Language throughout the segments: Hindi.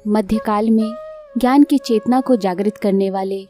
मध्यकाल में ज्ञान की चेतना को जागृत करने वाले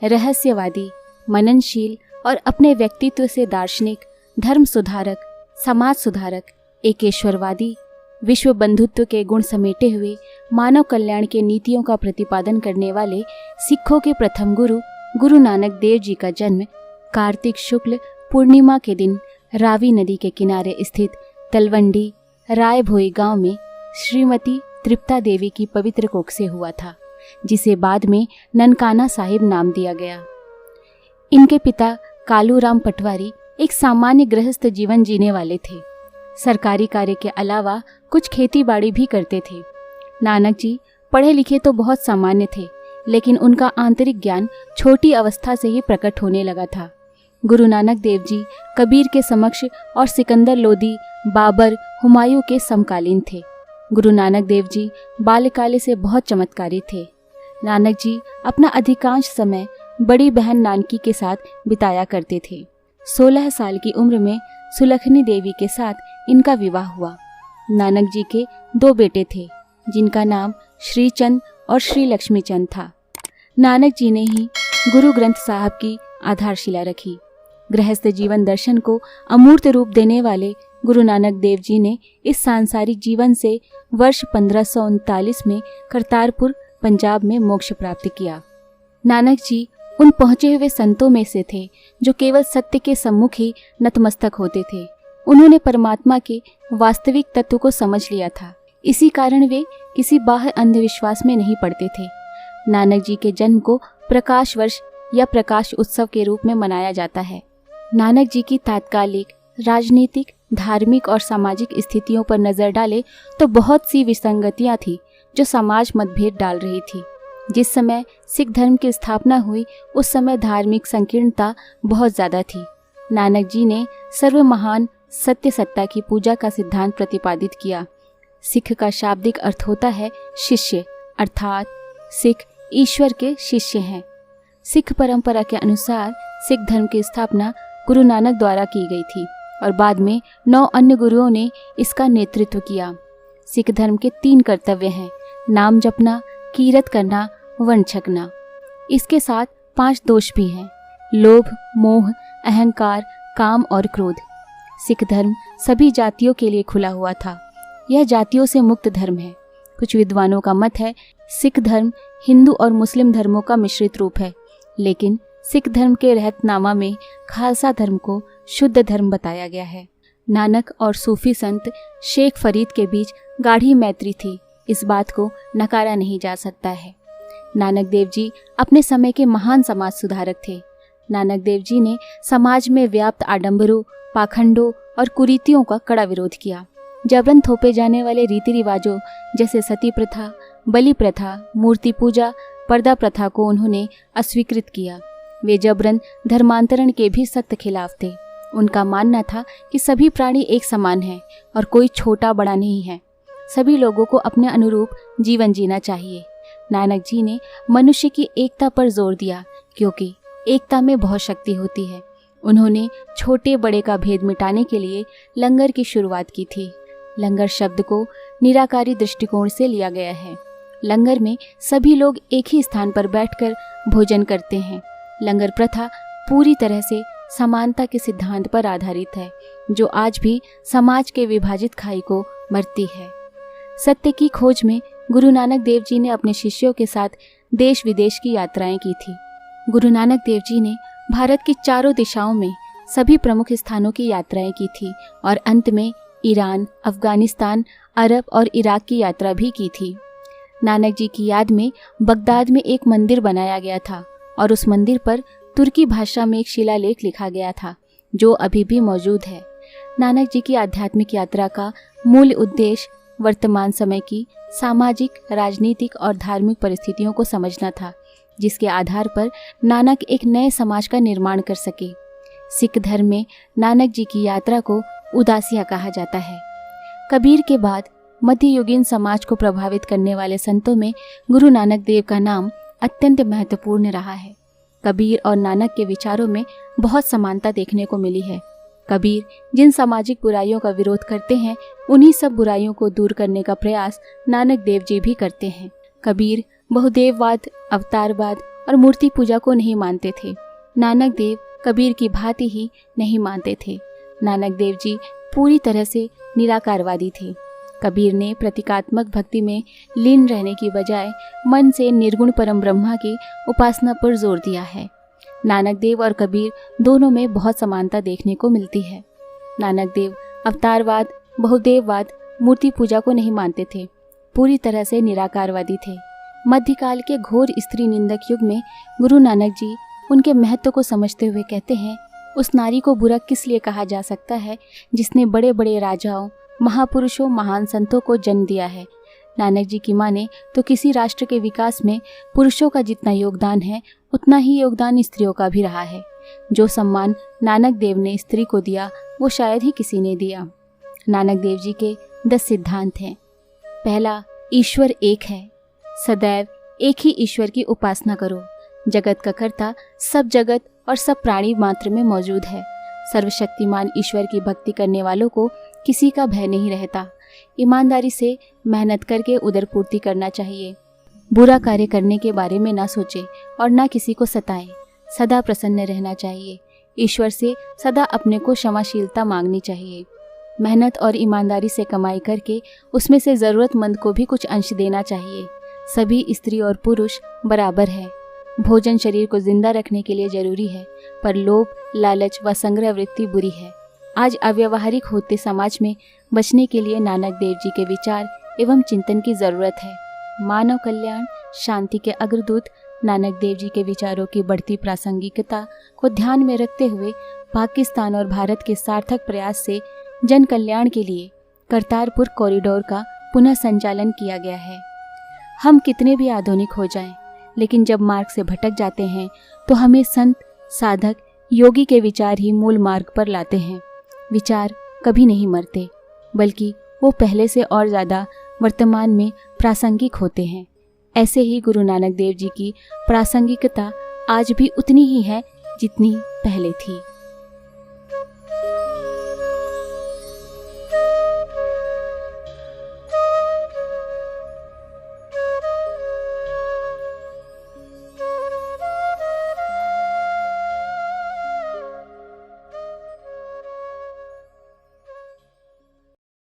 रहस्यवादी, मननशील और अपने व्यक्तित्व से दार्शनिक, धर्म सुधारक, समाज सुधारक, एकेश्वरवादी, विश्व बंधुत्व के गुण समेटे हुए मानव कल्याण के नीतियों का प्रतिपादन करने वाले सिखों के प्रथम गुरु गुरु नानक देव जी का जन्म कार्तिक शुक्ल पूर्णिमा के दिन रावी नदी के किनारे स्थित तलवंडी राय भोई गांव में श्रीमती तृप्ता देवी की पवित्र कोख से हुआ था, जिसे बाद में ननकाना साहिब नाम दिया गया। इनके पिता कालूराम पटवारी एक सामान्य गृहस्थ जीवन जीने वाले थे। सरकारी कार्य के अलावा कुछ खेती बाड़ी भी करते थे। नानक जी पढ़े लिखे तो बहुत सामान्य थे, लेकिन उनका आंतरिक ज्ञान छोटी अवस्था से ही प्रकट होने लगा था। गुरु नानक देव जी कबीर के समक्ष और सिकंदर लोदी, बाबर, हुमायूं के समकालीन थे। गुरु नानक देव जी बाल्यकाल से बहुत चमत्कारी थे। नानक जी अपना अधिकांश समय बड़ी बहन नानकी के साथ बिताया करते थे। 16 साल की उम्र में सुलखनी देवी के साथ इनका विवाह हुआ। नानक जी के 2 बेटे थे, जिनका नाम श्रीचंद और श्री लक्ष्मीचंद था। नानक जी ने ही गुरु ग्रंथ साहब की आधारशिला रखी। गृहस्थ जीवन दर्शन को अमूर्त रूप देने वाले गुरु नानक देव जी ने इस सांसारिक जीवन से वर्ष 1539 में करतारपुर पंजाब में मोक्ष प्राप्त किया। नानक जी उन पहुंचे हुए संतों में से थे जो केवल सत्य के सम्मुख ही नतमस्तक होते थे। उन्होंने परमात्मा के वास्तविक तत्व को समझ लिया था। इसी कारण वे किसी बाह्य अंधविश्वास में नहीं पड़ते थे। नानक जी के जन्म को प्रकाश वर्ष या प्रकाश उत्सव के रूप में मनाया जाता है। नानक जी की तात्कालिक राजनीतिक, धार्मिक और सामाजिक स्थितियों पर नजर डाले तो बहुत सी विसंगतियां थी जो समाज मतभेद डाल रही थी। जिस समय सिख धर्म की स्थापना हुई उस समय धार्मिक संकीर्णता बहुत ज़्यादा थी। नानक जी ने सर्व महान सत्य सत्ता की पूजा का सिद्धांत प्रतिपादित किया। सिख का शाब्दिक अर्थ होता है शिष्य, अर्थात सिख ईश्वर के शिष्य हैं। सिख परंपरा के अनुसार सिख धर्म की स्थापना गुरु नानक द्वारा की गई थी और बाद में 9 अन्य गुरुओं ने इसका नेतृत्व किया। सिख धर्म के 3 कर्तव्य हैं: नाम जपना, कीरत करना, वर्ण छकना। इसके साथ 5 दोष भी हैं: लोभ, मोह, अहंकार, काम और क्रोध। सिख धर्म सभी जातियों के लिए खुला हुआ था। यह जातियों से मुक्त धर्म है। कुछ विद्वानों का मत है सिख धर्म हिंदू और मुस्लिम धर्मों का मिश्रित रूप है, लेकिन सिख धर्म के रहतनामा में खालसा धर्म को शुद्ध धर्म बताया गया है। नानक और सूफी संत शेख फरीद के बीच गाढ़ी मैत्री थी, इस बात को नकारा नहीं जा सकता है। नानक देव जी अपने समय के महान समाज सुधारक थे। नानक देव जी ने समाज में व्याप्त आडंबरों, पाखंडों और कुरीतियों का कड़ा विरोध किया। जबरन थोपे जाने वाले रीति रिवाजों जैसे सती प्रथा, बलि प्रथा, मूर्ति पूजा, पर्दा प्रथा को उन्होंने अस्वीकृत किया। वे जबरन धर्मांतरण के भी सख्त खिलाफ थे। उनका मानना था कि सभी प्राणी एक समान हैं और कोई छोटा बड़ा नहीं है। सभी लोगों को अपने अनुरूप जीवन जीना चाहिए। नानक जी ने मनुष्य की एकता पर जोर दिया, क्योंकि एकता में बहुत शक्ति होती है। उन्होंने छोटे बड़े का भेद मिटाने के लिए लंगर की शुरुआत की थी। लंगर शब्द को निराकारी दृष्टिकोण से लिया गया है। लंगर में सभी लोग एक ही स्थान पर बैठकर भोजन करते हैं। लंगर प्रथा पूरी तरह से समानता के सिद्धांत पर आधारित है, जो आज भी समाज के विभाजित खाई को मरती है। सत्य की खोज में गुरु नानक देव जी ने अपने शिष्यों के साथ देश विदेश की यात्राएं की थी। गुरु नानक देव जी ने भारत की चारों दिशाओं में सभी प्रमुख स्थानों की यात्राएं की थी और अंत में ईरान, अफगानिस्तान, अरब और इराक की यात्रा भी की थी। नानक जी की याद में बगदाद में एक मंदिर बनाया गया था और उस मंदिर पर तुर्की भाषा में एक शिलालेख लिखा गया था, जो अभी भी मौजूद है। नानक जी की आध्यात्मिक यात्रा का मूल उद्देश्य वर्तमान समय की सामाजिक, राजनीतिक और धार्मिक परिस्थितियों को समझना था, जिसके आधार पर नानक एक नए समाज का निर्माण कर सके। सिख धर्म में नानक जी की यात्रा को उदासिया कहा जाता है। कबीर के बाद मध्ययुगीन समाज को प्रभावित करने वाले संतों में गुरु नानक देव का नाम अत्यंत महत्वपूर्ण रहा है। कबीर और नानक के विचारों में बहुत समानता देखने को मिली है। कबीर जिन सामाजिक बुराइयों का विरोध करते हैं, उन्हीं सब बुराइयों को दूर करने का प्रयास नानक देव जी भी करते हैं। कबीर बहुदेववाद, अवतारवाद और मूर्ति पूजा को नहीं मानते थे। नानक देव कबीर की भांति ही नहीं मानते थे। नानक देव जी पूरी तरह से निराकारवादी थे। कबीर ने प्रतीकात्मक भक्ति में लीन रहने की बजाय मन से निर्गुण परम ब्रह्मा की उपासना पर जोर दिया है। नानक देव और कबीर दोनों में बहुत समानता देखने को मिलती है। नानक देव अवतारवाद, बहुदेववाद, मूर्ति पूजा को नहीं मानते थे, पूरी तरह से निराकारवादी थे। मध्यकाल के घोर स्त्री निंदक युग में गुरु नानक जी उनके महत्व को समझते हुए कहते हैं, उस नारी को बुरा किस लिए कहा जा सकता है जिसने बड़े बड़े राजाओं, महापुरुषों, महान संतों को जन्म दिया है। नानक जी की माने तो किसी राष्ट्र के विकास में पुरुषों का जितना योगदान है उतना ही योगदान स्त्रियों का भी रहा है। जो सम्मान नानक देव ने स्त्री को दिया वो शायद ही किसी ने दिया। नानक देव जी के 10 सिद्धांत हैं। पहला, ईश्वर एक है। सदैव एक ही ईश्वर की उपासना करो। जगत का कर्ता सब जगत और सब प्राणी मात्र में मौजूद है। सर्वशक्तिमान ईश्वर की भक्ति करने वालों को किसी का भय नहीं रहता। ईमानदारी से मेहनत करके उदरपूर्ति करना चाहिए। बुरा कार्य करने के बारे में ना सोचे और ना किसी को सताएं। सदा प्रसन्न रहना चाहिए। ईश्वर से सदा अपने को क्षमाशीलता मांगनी चाहिए। मेहनत और ईमानदारी से कमाई करके उसमें से ज़रूरतमंद को भी कुछ अंश देना चाहिए। सभी स्त्री और पुरुष बराबर है। भोजन शरीर को जिंदा रखने के लिए जरूरी है, पर लोभ, लालच व संग्रह वृत्ति बुरी है। आज अव्यवहारिक होते समाज में बचने के लिए नानक देव जी के विचार एवं चिंतन की जरूरत है। मानव कल्याण, शांति के अग्रदूत नानक देव जी के विचारों की बढ़ती प्रासंगिकता को ध्यान में रखते हुए पाकिस्तान और भारत के सार्थक प्रयास से जन कल्याण के लिए करतारपुर कॉरिडोर का पुनः संचालन किया गया है। हम कितने भी आधुनिक हो जाएं, लेकिन जब मार्ग से भटक जाते हैं तो हमें संत, साधक, योगी के विचार ही मूल मार्ग पर लाते हैं। विचार कभी नहीं मरते, बल्कि वो पहले से और ज़्यादा वर्तमान में प्रासंगिक होते हैं। ऐसे ही गुरु नानक देव जी की प्रासंगिकता आज भी उतनी ही है जितनी पहले थी।